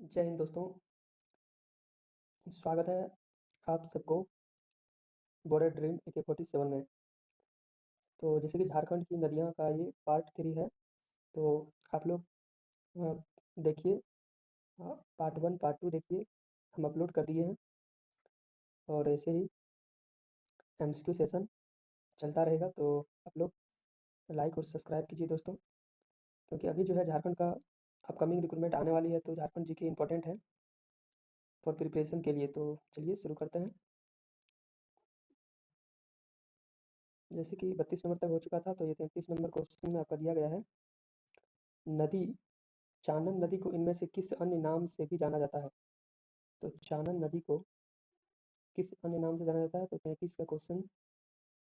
जय हिंद दोस्तों, स्वागत है आप सबको बॉर्डर ड्रीम AK-47 में। तो जैसे कि झारखंड की नदियाँ का ये पार्ट 3 है, तो आप लोग अ, देखिए, पार्ट 1 पार्ट 2 देखिए, हम अपलोड कर दिए हैं। और ऐसे ही MCQ सेशन चलता रहेगा, तो आप लोग लाइक और सब्सक्राइब कीजिए दोस्तों, क्योंकि अभी जो है झारखंड का अपकमिंग रिक्रूटमेंट आने वाली है, तो झारखंड GK इम्पोर्टेंट है फॉर प्रिपरेशन के लिए। तो चलिए शुरू करते हैं। जैसे कि 32 नंबर तक हो चुका था, तो ये 33 नंबर क्वेश्चन में आपका दिया गया है। नदी चानन नदी को इनमें से किस अन्य नाम से भी जाना जाता है? तो चानन नदी को किस अन्य नाम से जाना जाता है? तो 33 का क्वेश्चन,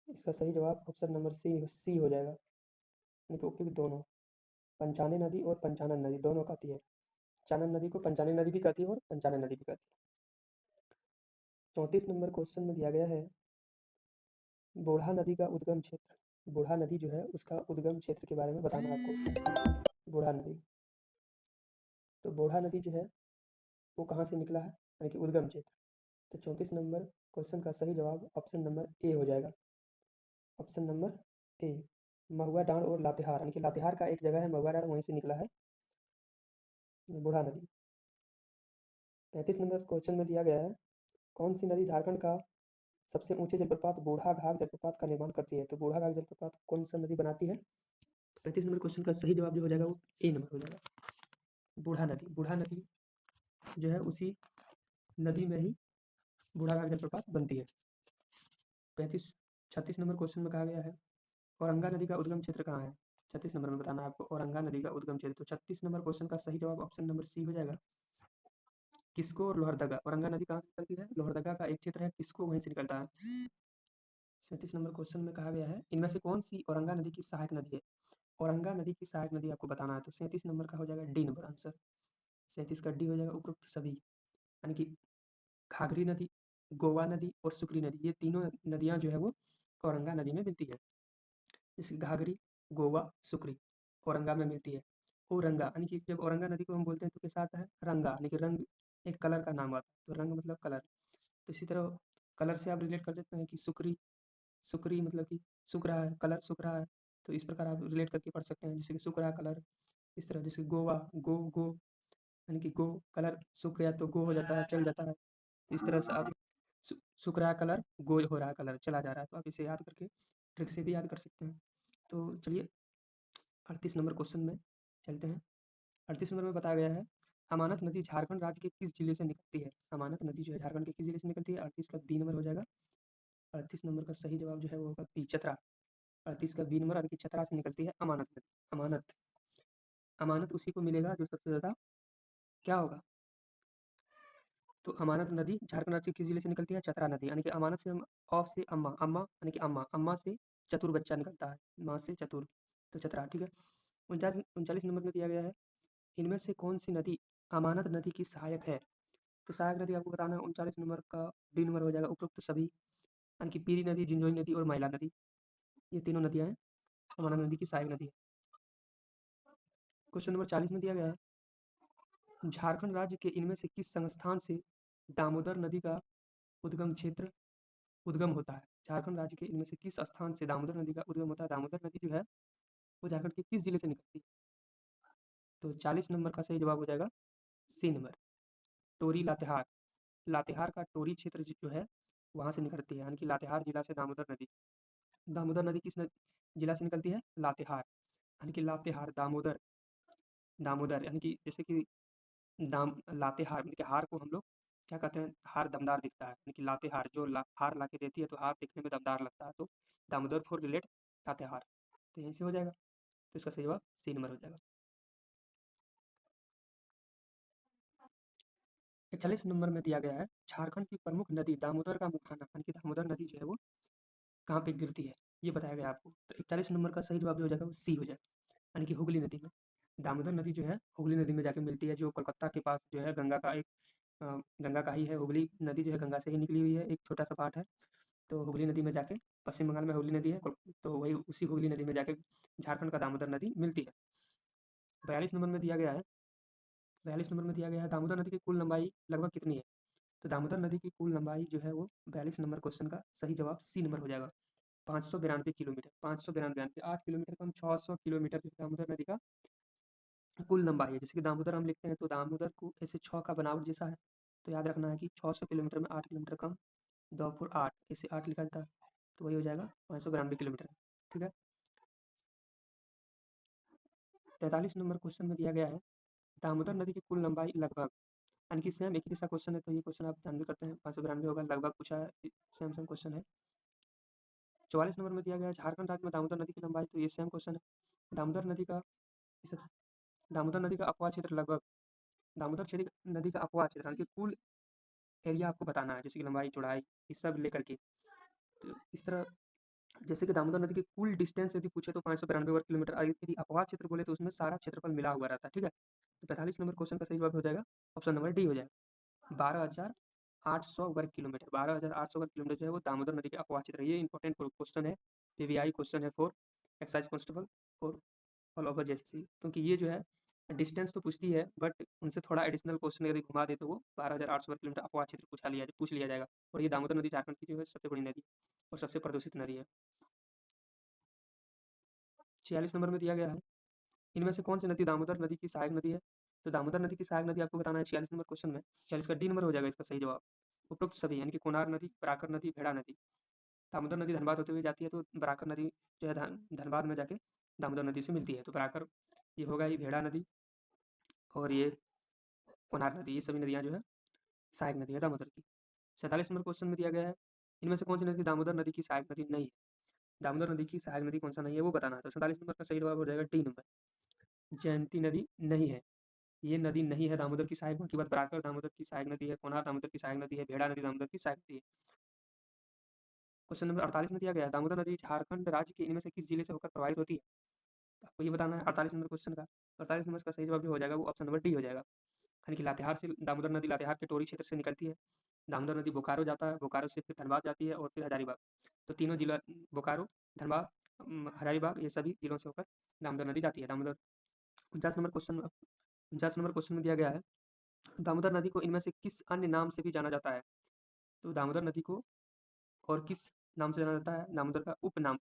इसका सही जवाब ऑप्शन नंबर सी हो जाएगा, यानी कि उपयुक्त दोनों। पंचाने नदी और पंचानन नदी दोनों कहती है। चानन नदी को पंचाने नदी भी कहती है और पंचानन नदी भी कहती है। 34 नंबर क्वेश्चन में दिया गया है, बोढ़ा नदी का उद्गम क्षेत्र। बोढ़ा नदी जो है उसका उद्गम क्षेत्र के बारे में बताना है आपको। बोढ़ा नदी, तो बोढ़ा नदी जो है वो कहाँ से निकला है, यानी कि उद्गम क्षेत्र। तो 34 नंबर क्वेश्चन का सही जवाब ऑप्शन नंबर ए हो जाएगा। ऑप्शन नंबर ए, महुआ डांड और लातेहार, यानी कि लातेहार का एक जगह है महुआ डांड, वहीं से निकला है बूढ़ा नदी। 35 नंबर क्वेश्चन में दिया गया है, कौन सी नदी झारखंड का सबसे ऊंचे जलप्रपात बूढ़ा घाघ जलप्रपात का निर्माण करती है? तो बूढ़ा घाघ जलप्रपात कौन सा नदी बनाती है? 35 नंबर क्वेश्चन का सही जवाब जो हो जाएगा वो ए नंबर हो जाएगा, बूढ़ा नदी। बूढ़ा नदी जो है उसी नदी में ही बूढ़ा घाघ जलप्रपात बनती है। 36 नंबर क्वेश्चन में कहा गया है, औरंगा नदी का उद्गम क्षेत्र कहाँ है? 36 नंबर में बताना है आपको औरंगा नदी का उद्गम क्षेत्र। तो 36 नंबर क्वेश्चन का सही जवाब ऑप्शन नंबर सी हो जाएगा, किसको और लोहरदगा। औरंगा नदी कहाँ से निकलती है? लोहरदगा का एक क्षेत्र है किसको, वहीं से निकलता है। 37 नंबर क्वेश्चन में कहा गया है, इनमें से कौन सी औरंगा नदी की सहायक नदी है? औरंगा नदी की सहायक नदी आपको बताना है। तो 37 नंबर का हो जाएगा डी नंबर आंसर। 37 का डी हो जाएगा, उपरोक्त सभी, यानी कि घाघरी नदी, गोवा नदी और सुकरी नदी, ये तीनों नदियाँ जो है वो औरंगा नदी में मिलती है। जैसे घाघरी, गोवा, सुकरी औरंगा में मिलती है। औरंगा, यानी कि जब औरंगा नदी को हम बोलते हैं तो कैसा आता है? रंगा, यानी कि रंग एक कलर का नाम आता है, तो रंग मतलब कलर। तो इसी तरह कलर से आप रिलेट कर सकते हैं कि सुकरी, सुकरी मतलब कि सूख रहा है, कलर सूख रहा है, तो इस प्रकार आप रिलेट करके पढ़ सकते हैं, जैसे कि सूख रहा कलर। इस तरह जैसे गोवा, गो यानी कि गो कलर सूख गया तो गो हो जाता है, चल जाता है। तो इस तरह से आप सूख रहा कलर, गो हो रहा कलर, चला जा रहा है, तो आप इसे याद करके ट्रिक से भी याद कर सकते हैं। तो चलिए 38 नंबर क्वेश्चन में चलते हैं। 38 नंबर में बताया गया है, अमानत नदी झारखंड राज्य के किस जिले से निकलती है? अमानत नदी जो है झारखंड के किस जिले से निकलती है? 38 का बी नंबर हो जाएगा। 38 नंबर का सही जवाब जो है वो होगा बी, चतरा। 38 का बी नंबर, यानी कि चतरा से निकलती है अमानत नदी। अमानत, अमानत उसी को मिलेगा जो सबसे ज़्यादा क्या होगा? तो अमानत नदी झारखंड राज्य के किस जिले से निकलती है? चतरा नदी, यानी कि अमानत से हम ऑफ से अम्मा, अम्मा यानी कि अम्मा, अम्मा से चतुर बच्चा निकलता है, माँ से चतुर, तो चतरा, ठीक है। 39 नंबर में दिया गया है, इनमें से कौन सी नदी अमानत नदी की सहायक है? तो सहायक नदी आपको बताना है। 39 नंबर का डी नंबर हो जाएगा, उपरोक्त सभी, यानी कि पीरी नदी, जिंजोई नदी और मैला नदी, ये तीनों नदियाँ हैं अमानत नदी की सहायक नदी है। क्वेश्चन नंबर 40 में दिया गया है, झारखंड राज्य के इनमें से किस संस्थान से दामोदर नदी का उद्गम क्षेत्र उद्गम होता है? झारखंड राज्य के इनमें से किस स्थान से दामोदर नदी का उद्गम होता है? दामोदर नदी जो है वो झारखंड के किस जिले से निकलती है? तो 40 नंबर का सही जवाब हो जाएगा सी नंबर, टोरी लातेहार। लातेहार का टोरी क्षेत्र जो है वहाँ से निकलती है, यानी कि लातेहार जिला से दामोदर नदी। दामोदर नदी किस जिला से निकलती है? लातेहार, यानी कि लातेहार, दामोदर, दामोदर यानी कि जैसे कि दाम लातेहार, यानी कि हार को हम लोग क्या कहते हैं? हार दमदार दिखता है, यानी कि लातेहार जो हार ला के देती है तो हार दिखने में दमदार लगता है, तो दामोदर फॉर रिलेट लातेहार, तो यहीं से हो जाएगा। तो इसका सही जवाब सी नंबर हो जाएगा। 41 नंबर में दिया गया है, झारखंड की प्रमुख नदी दामोदर का मुहाना, यानी कि दामोदर नदी जो है वो कहाँ पे गिरती है, ये बताया गया आपको। तो 41 नंबर का सही जवाब जो हो जाएगा वो सी हो जाएगा, यानी कि हुगली नदी में। दामोदर नदी जो है हुगली नदी में जाके मिलती है, जो कोलकाता के पास जो है गंगा का एक गंगा का ही है। हुगली नदी जो है गंगा से ही निकली हुई है, एक छोटा सा पार्ट है। तो हुगली नदी में जाके, पश्चिम बंगाल में हुगली नदी है, तो वही उसी हुगली नदी में जाके झारखंड का दामोदर नदी मिलती है। 42 नंबर में दिया गया है, 42 नंबर में दिया गया है दामोदर नदी की कुल लंबाई लगभग कितनी है? तो दामोदर नदी की कुल लंबाई जो है वो 42 नंबर क्वेश्चन का सही जवाब सी नंबर हो जाएगा, 592 किलोमीटर। 592, 8 किलोमीटर कम 600 किलोमीटर जो दामोदर नदी का कुल लंबाई है। जैसे कि दामोदर हम लिखते हैं तो दामोदर को ऐसे 6 का बनावट जैसा है, तो याद रखना है कि 600 किलोमीटर में 8 किलोमीटर कम, 2 4 8, ऐसे 8 लिखा जाता है, तो वही हो जाएगा 592 किलोमीटर। ठीक है। 43 नंबर क्वेश्चन में दिया गया है दामोदर नदी की कुल लंबाई लगभग, यानी कि सेम एक ही जैसा क्वेश्चन है, तो ये क्वेश्चन आप ध्यान में करते हैं, 592 होगा, लगभग पूछा है, सेम सेम क्वेश्चन है। 44 नंबर में दिया गया है झारखंड राज्य में दामोदर नदी की लंबाई, तो ये सेम क्वेश्चन है। दामोदर नदी का दामोदर नदी का अपवाह क्षेत्र लगभग, दामोदर नदी का अपवाह क्षेत्र यानी कि कुल एरिया आपको बताना है, जैसे कि लंबाई चौड़ाई ये सब लेकर के। तो इस तरह जैसे कि दामोदर नदी की कुल डिस्टेंस यदि पूछे तो 592 वर्ग किलोमीटर, यदि अपवाह क्षेत्र बोले तो उसमें सारा क्षेत्रफल मिला हुआ रहता है। ठीक है। तो 45 नंबर क्वेश्चन का सही जवाब हो जाएगा ऑप्शन नंबर डी हो जाएगा, 12,800 वर्ग किलोमीटर। 12,800 वर्ग किलोमीटर जो है वो दामोदर नदी के अपवाह क्षेत्र है। ये इंपॉर्टेंट क्वेश्चन है, पीवीआई क्वेश्चन है for excise constable for all over जैसे, क्योंकि ये जो है डिस्टेंस तो पूछती है, बट उनसे थोड़ा एडिशनल क्वेश्चन यदि घुमा दे तो वो 12,800 वर्ग किलोमीटर अपवाह क्षेत्र पूछ लिया जाएगा। और ये दामोदर नदी झारखंड की जो है सबसे बड़ी नदी और सबसे प्रदूषित नदी है। 46 नंबर में दिया गया है इनमें से कौन सी नदी दामोदर नदी की सहायक नदी है? तो दामोदर नदी की सहायक नदी आपको बताना है 46 नंबर क्वेश्चन में। 46 का डी नंबर हो जाएगा इसका सही जवाब। उपरोक्त सभी यानी कि कोनार नदी, बराकर नदी, भेड़ा नदी। दामोदर नदी धनबाद होते हुए जाती है, तो बराकर नदी जो है धनबाद में जाके दामोदर नदी से मिलती है, तो बराकर ये होगा, ये भेड़ा नदी और ये कोनार नदी, ये सभी नदियाँ जो है सहायक नदी है दामोदर की। 47 नंबर क्वेश्चन में दिया गया है इनमें से कौन सी नदी दामोदर नदी की सहायक नदी नहीं है? दामोदर नदी की सहायक नदी कौन सा नहीं है वो बताना है, तो 47 नंबर का सही जवाब हो जाएगा डी नंबर, जयंती नदी नहीं है। ये नदी नहीं है दामोदर की सहायक, बाकी बात बराकर दामोदर की सहायक नदी है, कोनार दामोदर की सहायक नदी है, भेड़ा नदी दामोदर की सहायक नदी है। क्वेश्चन नंबर 48 में दिया गया है दामोदर नदी झारखंड राज्य के इनमें से किस जिले से होकर प्रवाहित होती है? तो आपको ये बताना है 48 नंबर क्वेश्चन का। 48 नंबर का सही जवाब जो हो जाएगा वो ऑप्शन नंबर डी हो जाएगा, यानी कि लातेहार से दामोदर नदी लातेहार के टोरी क्षेत्र से निकलती है। दामोदर नदी बोकारो जाता है, बोकारो से फिर धनबाद जाती है और फिर हजारीबाग। तो तीनों जिला बोकारो, धनबाद, हजारीबाग, ये सभी जिलों से होकर दामोदर नदी जाती है। दामोदर 49 नंबर क्वेश्चन में दिया गया है दामोदर नदी को इनमें से किस अन्य नाम से भी जाना जाता है? तो दामोदर नदी को और किस नाम से जाना जाता है? दामोदर का उपनाम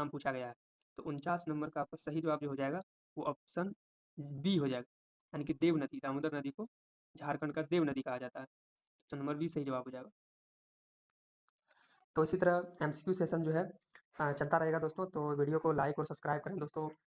पूछा गया है। तो 49 नंबर का आपका सही जवाब जो हो जाएगा वो ऑप्शन बी हो जाएगा, यानी कि देव नदी। दामोदर नदी को झारखंड का देव नदी कहा जाता है, तो नंबर बी सही जवाब हो जाएगा। तो इसी तरह एमसीक्यू सेशन जो है चलता रहेगा दोस्तों, तो वीडियो को लाइक और सब्सक्राइब करें दोस्तों।